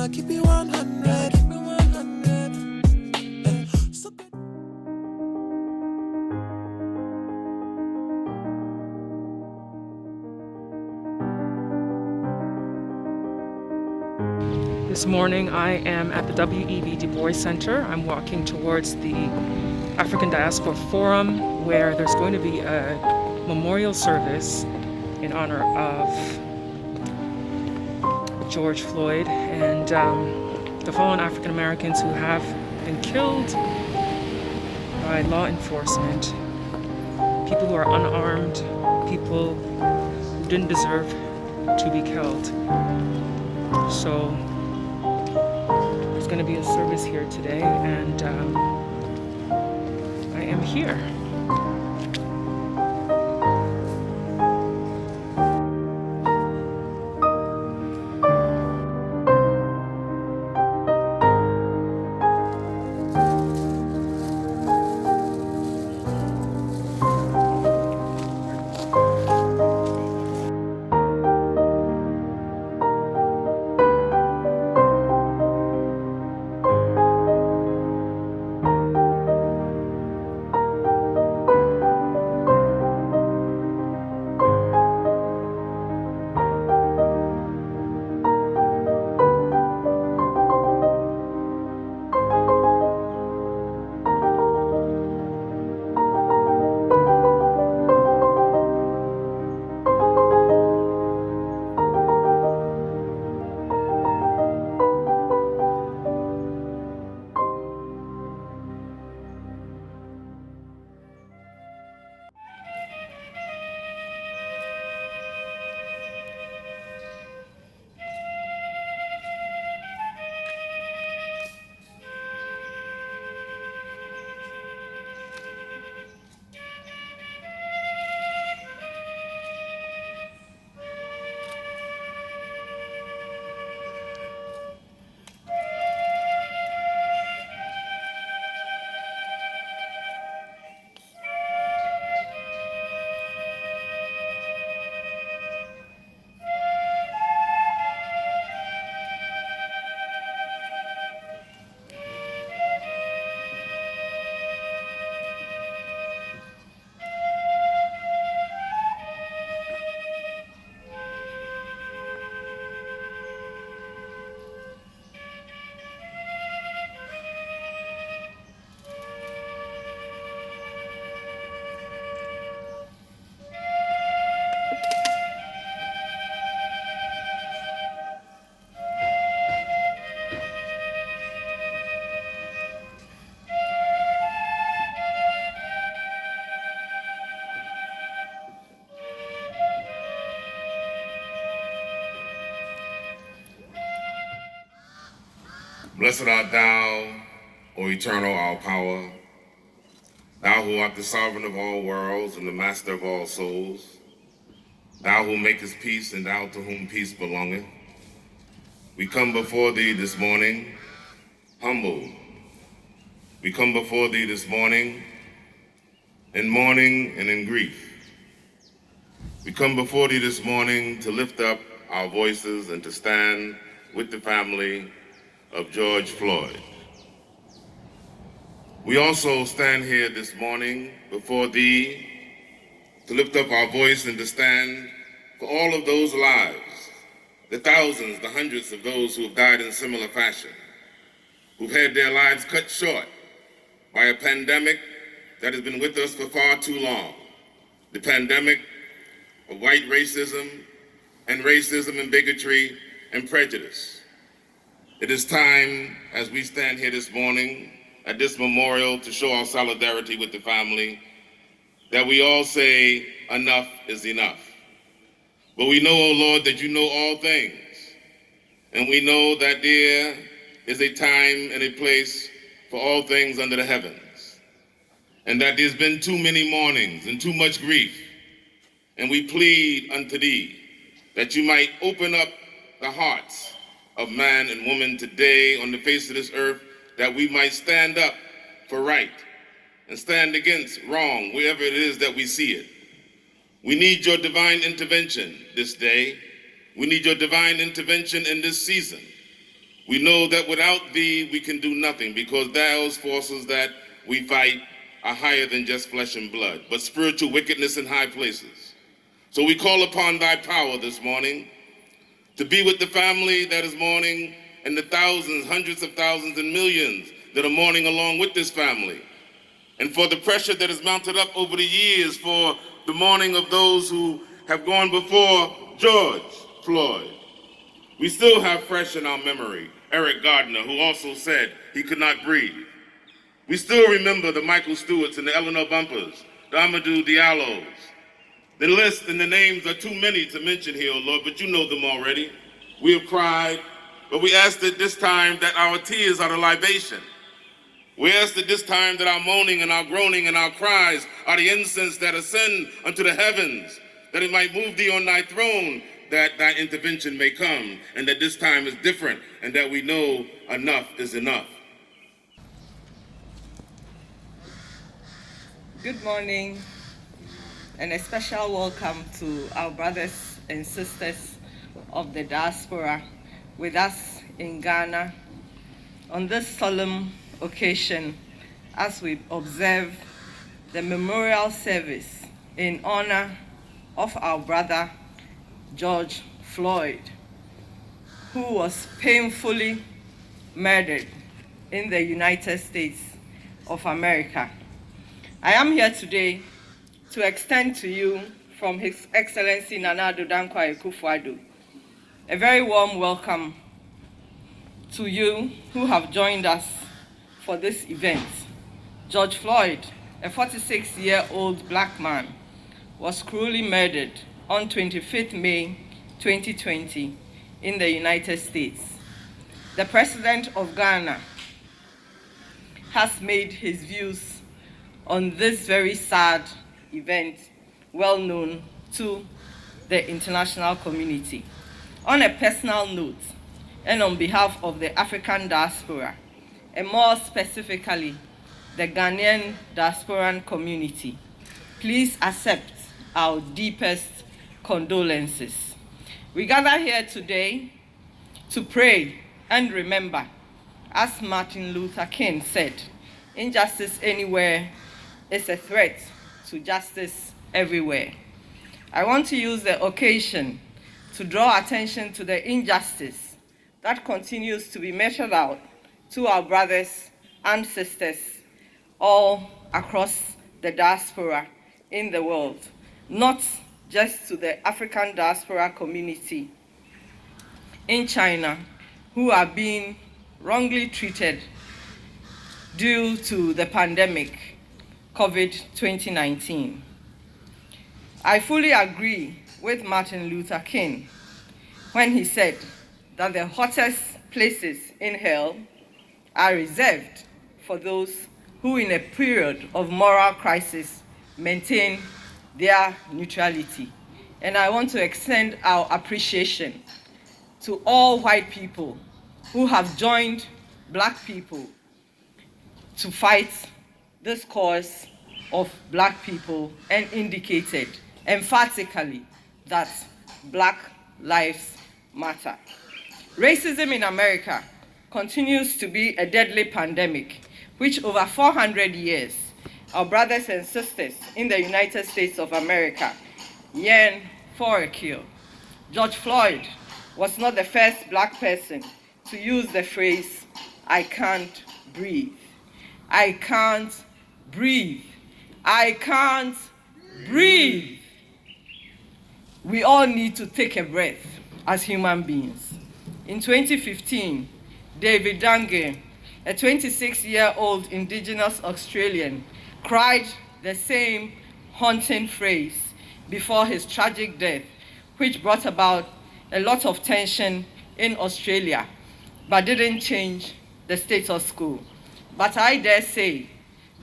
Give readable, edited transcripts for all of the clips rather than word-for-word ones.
I keep it 100. Keep it 100. So good. This morning I am at the W.E.B. Du Bois Center. I'm walking towards the African Diaspora Forum, where there's going to be a memorial service in honor of George Floyd and the fallen African Americans who have been killed by law enforcement, people who are unarmed, people who didn't deserve to be killed. So there's going to be a service here today, and I am here. Blessed art thou, O eternal, all power, thou who art the sovereign of all worlds and the master of all souls, thou who makest peace and thou to whom peace belongeth. We come before thee this morning, humble. We come before thee this morning in mourning and in grief. We come before thee this morning to lift up our voices and to stand with the family of George Floyd. We also stand here this morning before thee to lift up our voice and to stand for all of those lives, the thousands, the hundreds of those who have died in similar fashion, who've had their lives cut short by a pandemic that has been with us for far too long, the pandemic of white racism and bigotry and prejudice. It is time, as we stand here this morning at this memorial to show our solidarity with the family, that we all say enough is enough. But we know, O Lord, that you know all things. And we know that there is a time and a place for all things under the heavens. And that there's been too many mournings and too much grief. And we plead unto thee that you might open up the hearts of man and woman today on the face of this earth, that we might stand up for right and stand against wrong wherever it is that we see it. We need your divine intervention this day. We need your divine intervention in this season. We know that without thee, we can do nothing, because those forces that we fight are higher than just flesh and blood, but spiritual wickedness in high places. So we call upon thy power this morning to be with the family that is mourning and the thousands, hundreds of thousands, and millions that are mourning along with this family. And for the pressure that has mounted up over the years for the mourning of those who have gone before George Floyd. We still have fresh in our memory Eric Gardner, who also said he could not breathe. We still remember the Michael Stewarts and the Eleanor Bumpers, the Amadou Diallos. The list and the names are too many to mention here, oh Lord, but you know them already. We have cried, but we ask that this time that our tears are the libation. We ask that this time that our moaning and our groaning and our cries are the incense that ascend unto the heavens, that it might move thee on thy throne, that thy intervention may come, and that this time is different, and that we know enough is enough. Good morning, and a special welcome to our brothers and sisters of the diaspora with us in Ghana on this solemn occasion as we observe the memorial service in honor of our brother George Floyd, who was painfully murdered in the United States of America. I am here today to extend to you from His Excellency Nana Addo Dankwa Akufo-Addo a very warm welcome to you who have joined us for this event. George Floyd, a 46-year-old black man, was cruelly murdered on 25th May 2020 in the United States. The President of Ghana has made his views on this very sad event well known to the international community. On a personal note, and on behalf of the African diaspora, and more specifically, the Ghanaian diasporan community, please accept our deepest condolences. We gather here today to pray and remember, as Martin Luther King said, injustice anywhere is a threat to justice everywhere. I want to use the occasion to draw attention to the injustice that continues to be meted out to our brothers and sisters all across the diaspora in the world, not just to the African diaspora community in China, who are being wrongly treated due to the pandemic, COVID-2019. I fully agree with Martin Luther King when he said that the hottest places in hell are reserved for those who in a period of moral crisis maintain their neutrality. And I want to extend our appreciation to all white people who have joined black people to fight this cause of black people and indicated emphatically that Black Lives Matter. Racism in America continues to be a deadly pandemic, which over 400 years, our brothers and sisters in the United States of America yearn for a cure. George Floyd was not the first black person to use the phrase, "I can't breathe." I can't breathe. I can't breathe. We all need to take a breath as human beings. In 2015, David Dange, a 26-year-old indigenous Australian, cried the same haunting phrase before his tragic death, which brought about a lot of tension in Australia, but didn't change the status quo. But I dare say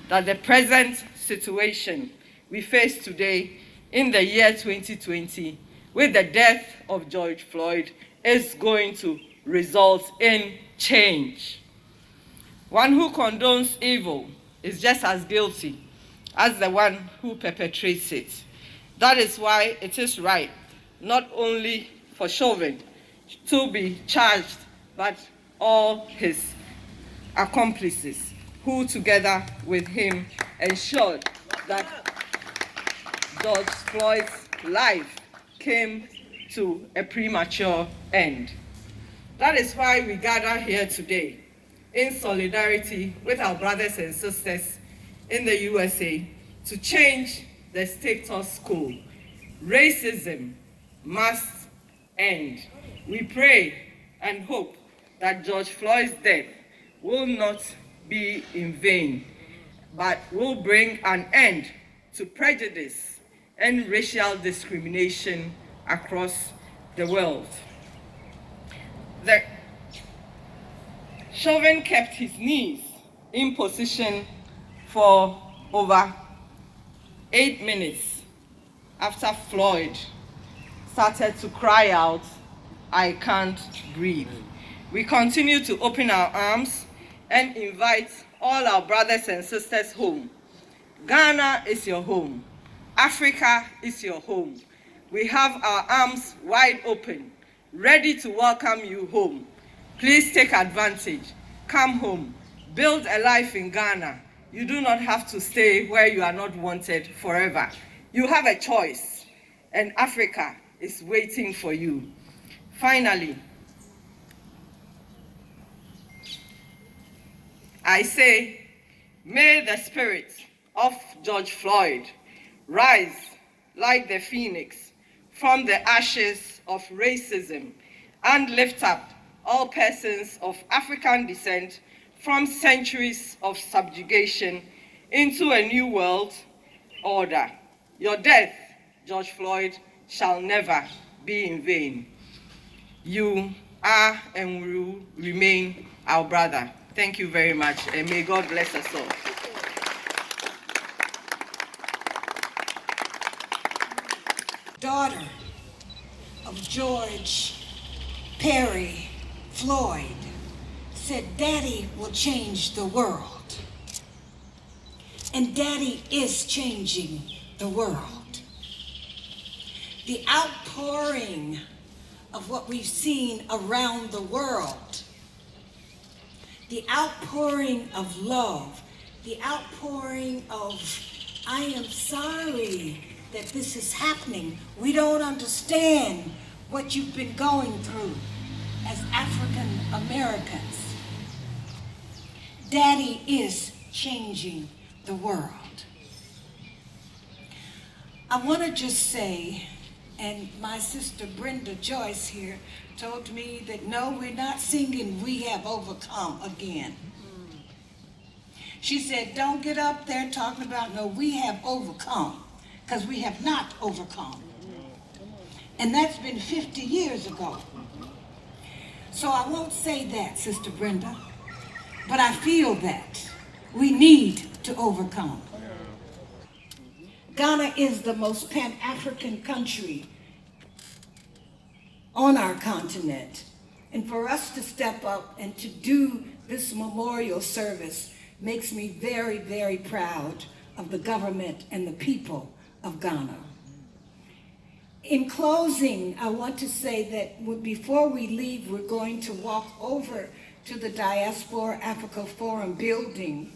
that the present situation we face today in the year 2020 with the death of George Floyd is going to result in change. One who condones evil is just as guilty as the one who perpetrates it. That is why it is right not only for Chauvin to be charged, but all his accomplices who together with him ensured that George Floyd's life came to a premature end. That is why we gather here today in solidarity with our brothers and sisters in the USA to change the status quo. Racism must end. We pray and hope that George Floyd's death will not be in vain, but will bring an end to prejudice and racial discrimination across the world. Chauvin kept his knees in position for over 8 minutes after Floyd started to cry out, "I can't breathe." We continue to open our arms and invite all our brothers and sisters home. Ghana is your home. Africa is your home. We have our arms wide open, ready to welcome you home. Please take advantage. Come home. Build a life in Ghana. You do not have to stay where you are not wanted forever. You have a choice, and Africa is waiting for you. Finally, I say, may the spirit of George Floyd rise like the phoenix from the ashes of racism and lift up all persons of African descent from centuries of subjugation into a new world order. Your death, George Floyd, shall never be in vain. You are and will remain our brother. Thank you very much, and may God bless us all. Daughter of George Perry Floyd said, "Daddy will change the world." And Daddy is changing the world. The outpouring of what we've seen around the world, the outpouring of love, the outpouring of, "I am sorry that this is happening. We don't understand what you've been going through as African Americans." Daddy is changing the world. I want to just say, and my sister Brenda Joyce here told me that no, we're not singing "We Have Overcome" again. She said, don't get up there talking about, no, we have overcome, because we have not overcome. And that's been 50 years ago. So I won't say that, Sister Brenda, but I feel that we need to overcome. Ghana is the most Pan-African country on our continent. And for us to step up and to do this memorial service makes me very, very proud of the government and the people of Ghana. In closing, I want to say that before we leave, we're going to walk over to the Diaspora Africa Forum building,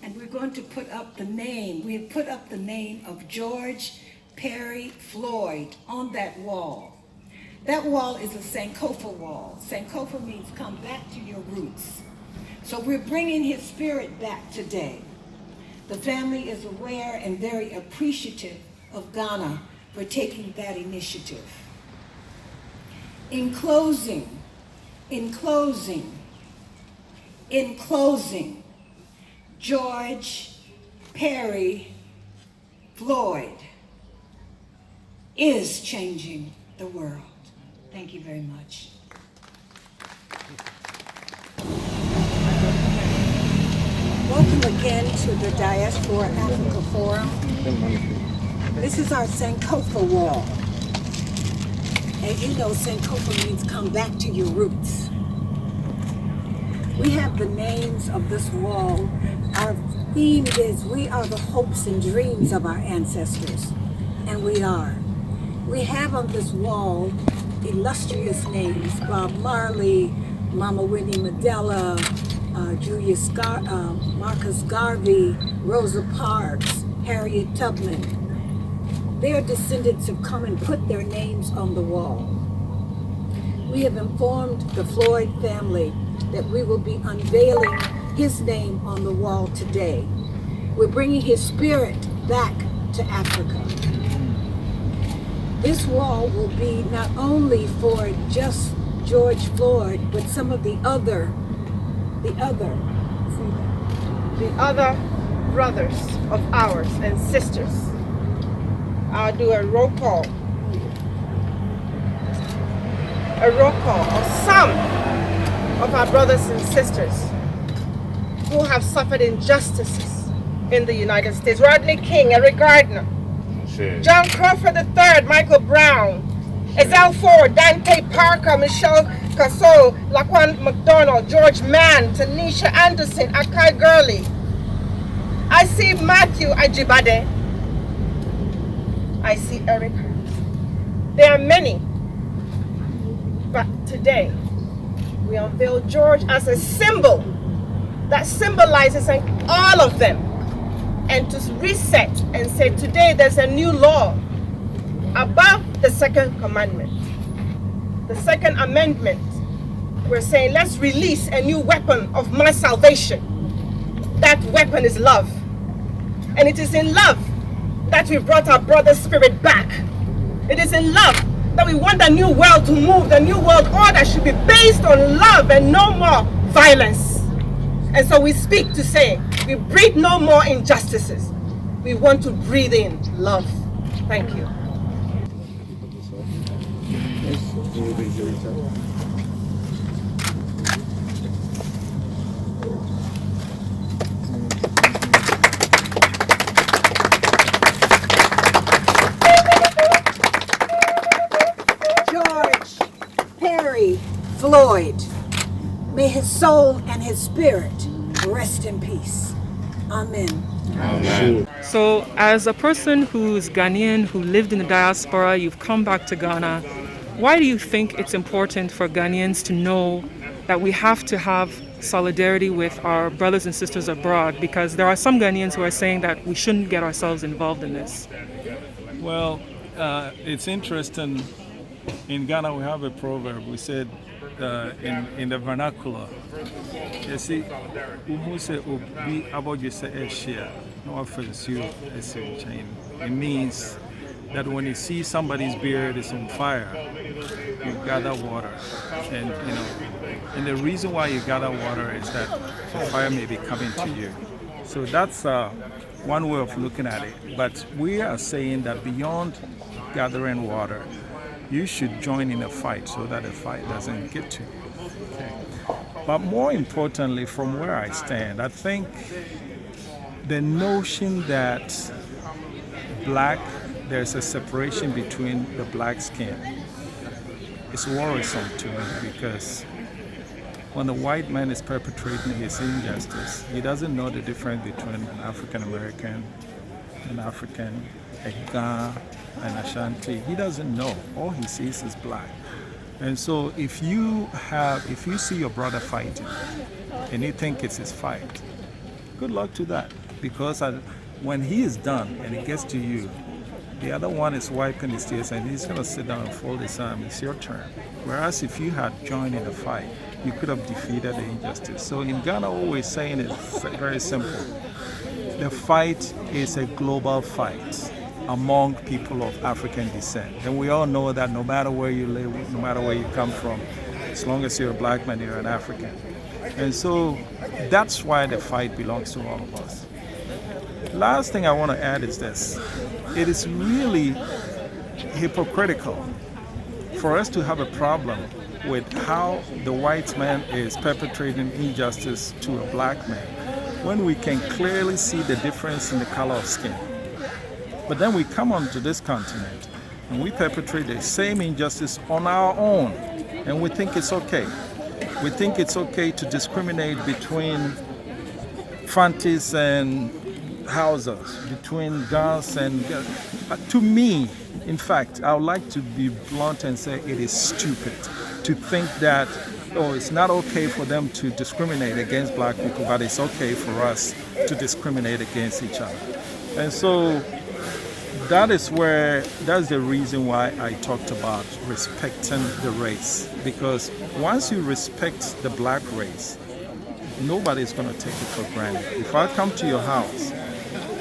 and we're going to put up the name. We have put up the name of George Perry Floyd on that wall. That wall is a Sankofa wall. Sankofa means come back to your roots. So we're bringing his spirit back today. The family is aware and very appreciative of Ghana for taking that initiative. In closing, George Perry Floyd is changing the world. Thank you very much. Welcome again to the Diaspora Africa Forum. This is our Sankofa wall. And you know Sankofa means come back to your roots. We have the names of this wall. Our theme is we are the hopes and dreams of our ancestors. And we are. We have on this wall illustrious names: Bob Marley, Mama Winnie Mandela, Marcus Garvey, Rosa Parks, Harriet Tubman. Their descendants have come and put their names on the wall. We have informed the Floyd family that we will be unveiling his name on the wall today. We're bringing his spirit back to Africa. This wall will be not only for just George Floyd, but some of the other brothers of ours and sisters. I'll do a roll call. A roll call of some of our brothers and sisters who have suffered injustices in the United States. Rodney King, Eric Gardner, John Crawford III, Michael Brown, Ezell Ford, Dante Parker, Michelle Casso, Laquan McDonald, George Mann, Tanisha Anderson, Akai Gurley. I see Matthew Ajibade. I see Eric. There are many. But today, we unveil George as a symbol that symbolizes all of them. And to reset and say today there's a new law above the second commandment. The second amendment, we're saying let's release a new weapon of mass salvation. That weapon is love. And it is in love that we brought our brother's spirit back. It is in love that we want the new world to move. The new world order should be based on love and no more violence. And so we speak to say, we breathe no more injustices. We want to breathe in love. Thank you. George Perry Floyd, may his soul and his spirit rest in peace. Amen. Amen. So, as a person who's Ghanaian, who lived in the diaspora, you've come back to Ghana, why do you think it's important for Ghanaians to know that we have to have solidarity with our brothers and sisters abroad? Because there are some Ghanaians who are saying that we shouldn't get ourselves involved in this. Well, it's interesting. In Ghana, we have a proverb. We said in the vernacular, you see, umuse obi abogise eshia, no offense you, it means that when you see somebody's beard is on fire, you gather water, and the reason why you gather water is that the fire may be coming to you. So that's one way of looking at it. But we are saying that beyond gathering water, you should join in a fight so that the fight doesn't get to you. Okay. But more importantly, from where I stand, I think the notion that there's a separation between the black skin is worrisome to me, because when the white man is perpetrating his injustice, he doesn't know the difference between an African American, an African, a Ga, an Ashanti. He doesn't know. All he sees is black. And so if you see your brother fighting and you think it's his fight, good luck to that. Because when he is done and it gets to you, the other one is wiping his tears and he's going to sit down and fold his arms. It's your turn. Whereas if you had joined in the fight, you could have defeated the injustice. So in Ghana, always saying it's very simple. The fight is a global fight among people of African descent. And we all know that no matter where you live, no matter where you come from, as long as you're a black man, you're an African. And so that's why the fight belongs to all of us. Last thing I want to add is this. It is really hypocritical for us to have a problem with how the white man is perpetrating injustice to a black man when we can clearly see the difference in the color of skin. But then we come onto this continent and we perpetrate the same injustice on our own, and we think it's okay. We think it's okay to discriminate between Fantis and Hausas, between Gans and... to me, in fact, I would like to be blunt and say it is stupid to think that it's not okay for them to discriminate against black people, but it's okay for us to discriminate against each other. And so that's the reason why I talked about respecting the race. Because once you respect the black race, nobody's going to take it for granted. If I come to your house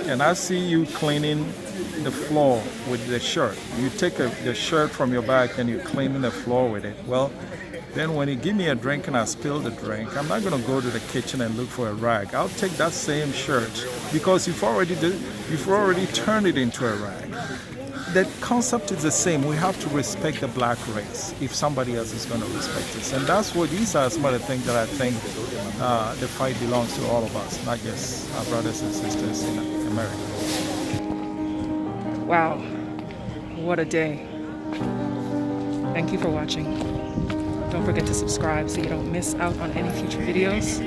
and I see you cleaning the floor with the shirt, you take the shirt from your bag and you're cleaning the floor with it, well, then when you give me a drink and I spill the drink, I'm not going to go to the kitchen and look for a rag. I'll take that same shirt because you've already turned it into a rag. The concept is the same. We have to respect the black race if somebody else is going to respect us. And these are some of the things that I think the fight belongs to all of us, not just our brothers and sisters in America. Wow, what a day. Thank you for watching. Don't forget to subscribe so you don't miss out on any future videos.